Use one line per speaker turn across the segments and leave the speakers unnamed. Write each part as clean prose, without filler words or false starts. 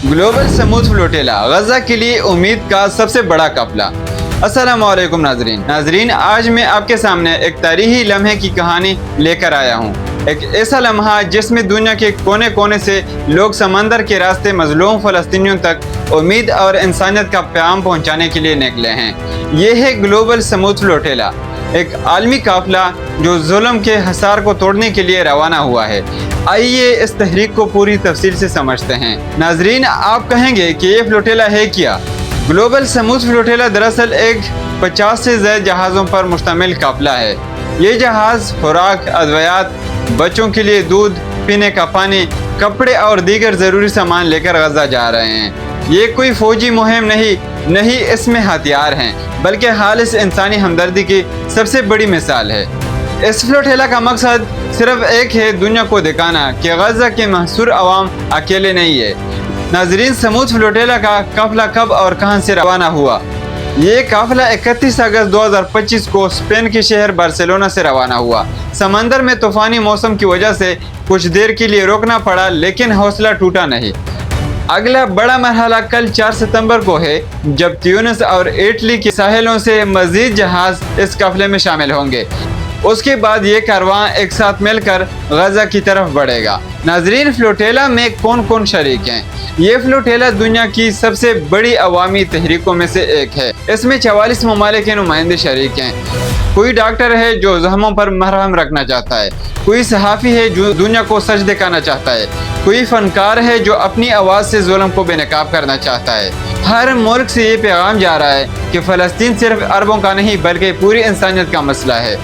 Global समूद flotilla गजा के लिए उम्मीद का सबसे बड़ा काफिला। अस्सलामुअलैकुम नाजरीन, आज मैं आपके सामने एक तारीखी लम्हे की कहानी लेकर आया हूँ। एक ऐसा लम्हा जिसमें दुनिया के कोने कोने से लोग समंदर के रास्ते मजलूम फ़लस्तीनियों तक उम्मीद और इंसानियत का पैगाम पहुँचाने के लिए निकले हैं। ये है ग्लोबल समूद फ्लोटेला, एक आलमी काफिला जो जुल्म के हसार को तोड़ने के लिए रवाना हुआ है। आइए इस तहरीक को पूरी तफसील से समझते हैं। नाजरीन, आप कहेंगे कि ये फ्लोटेला है क्या? ग्लोबल समूद फ्लोटेला दरअसल एक 50 से ज़्यादा जहाज़ों पर मुश्तमिल काफिला है। ये जहाज़ खुराक, अद्वियात, बच्चों के लिए दूध, पीने का पानी, कपड़े और दीगर ज़रूरी सामान लेकर गजा जा रहे हैं। ये कोई फ़ौजी मुहिम नहीं इसमें हथियार हैं, बल्कि खालिस इंसानी हमदर्दी की सबसे बड़ी मिसाल है। इस फ्लोटेला का मकसद सिर्फ एक है, दुनिया को दिखाना कि गजा के महसूर अवाम अकेले नहीं है। नाजरीन, समूद फ्लोटेला का काफिला कब और कहां से रवाना हुआ? ये काफिला 31 अगस्त 2025 को स्पेन के शहर बार्सिलोना से रवाना हुआ। समंदर में तूफ़ानी मौसम की वजह से कुछ देर के लिए रोकना पड़ा, लेकिन हौसला टूटा नहीं। अगला बड़ा मरहला कल 4 सितंबर को है, जब ट्यूनिस और इटली के साहिलों से मज़ीद जहाज़ इस काफिले में शामिल होंगे। उसके बाद ये कारवां एक साथ मिलकर गजा की तरफ बढ़ेगा। नाजरीन, फ्लोटेला में कौन कौन शरीक हैं? ये फ्लोटेला दुनिया की सबसे बड़ी अवामी तहरीकों में से एक है। इसमें 44 ममालिक के नुमाइंदे शरीक हैं। कोई डॉक्टर है जो जख्मों पर मरहम रखना चाहता है, कोई सहाफ़ी है जो दुनिया को सच दिखाना चाहता है, कोई फनकार है जो अपनी आवाज़ से जुल्म को बेनकाब करना चाहता है। हर मुल्क से ये पैगाम जा रहा है कि फ़लस्तीन सिर्फ अरबों का नहीं बल्कि पूरी इंसानियत का मसला है।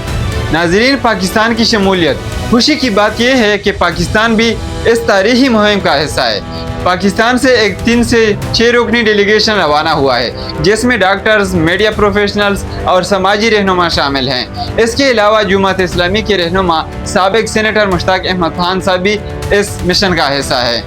नाजरीन, पाकिस्तान की शमूलियत। खुशी की बात यह है कि पाकिस्तान भी इस तारीखी मुहिम का हिस्सा है। पाकिस्तान से एक 3 से 6 रुकनी डेलीगेशन रवाना हुआ है, जिसमें डॉक्टर्स, मीडिया प्रोफेशनल्स और समाजी रहनुमा शामिल हैं। इसके अलावा जमात इस्लामी के रहनुमा साबिक सेनेटर मुश्ताक अहमद खान साहब भी इस मिशन का हिस्सा है,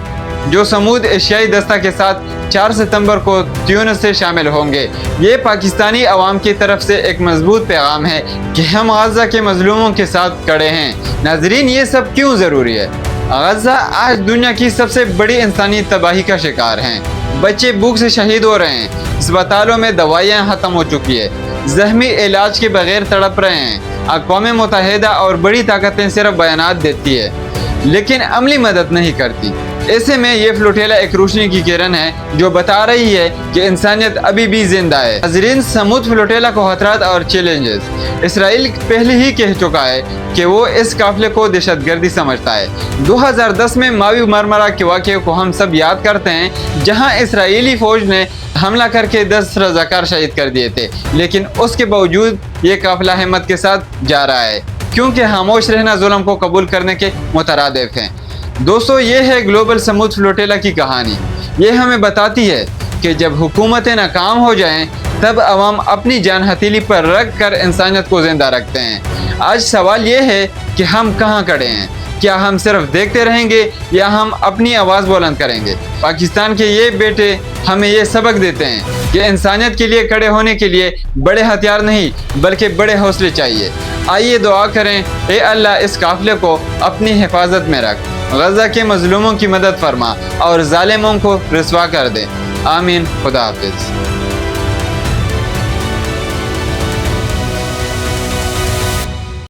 जो समूद एशियाई दस्ता के साथ 4 सितंबर को ट्यूनिस से शामिल होंगे। ये पाकिस्तानी अवाम की तरफ से एक मजबूत पैगाम है कि हम गजा के मजलूमों के साथ खड़े हैं। नाजरीन, ये सब क्यों ज़रूरी है? गजा आज दुनिया की सबसे बड़ी इंसानी तबाही का शिकार हैं। बच्चे भूख से शहीद हो रहे हैं, अस्पतालों में दवाइयाँ ख़त्म हो चुकी है, ज़हमी इलाज के बगैर तड़प रहे हैं। अक़वाम मुत्तहिदा और बड़ी ताकतें सिर्फ बयानात देती है, लेकिन अमली मदद नहीं करती। ऐसे में ये फ्लोटेला एक रोशनी की किरण है जो बता रही है कि इंसानियत अभी भी जिंदा है। नाज़रीन, समूद फ्लोटेला को खतरात और चैलेंजेस। इसराइल पहले ही कह चुका है कि वो इस काफिले को दहशतगर्दी समझता है। 2010 में मावी मरमरा के वाक़े को हम सब याद करते हैं, जहां इसराइली फ़ौज ने हमला करके 10 रज़ाकार शहीद कर दिए थे, लेकिन उसके बावजूद ये काफिला हिम्मत के साथ जा रहा है, क्योंकि खामोश रहना जुल्म को कबूल करने के मुतरादिफ है। दोस्तों, ये है ग्लोबल समूद फ्लोटेला की कहानी। ये हमें बताती है कि जब हुकूमतें नाकाम हो जाएं, तब अवाम अपनी जान हथेली पर रख कर इंसानियत को जिंदा रखते हैं। आज सवाल ये है कि हम कहाँ खड़े हैं? क्या हम सिर्फ देखते रहेंगे या हम अपनी आवाज़ बुलंद करेंगे? पाकिस्तान के ये बेटे हमें ये सबक देते हैं कि इंसानियत के लिए खड़े होने के लिए बड़े हथियार नहीं बल्कि बड़े हौसले चाहिए। आइए दुआ करें, ए अल्लाह, इस काफिले को अपनी हिफाजत में रख, गजा के मजलूमों की मदद फरमा और जालिमों को रुसवा कर दे। आमीन। खुदा हाफिज़।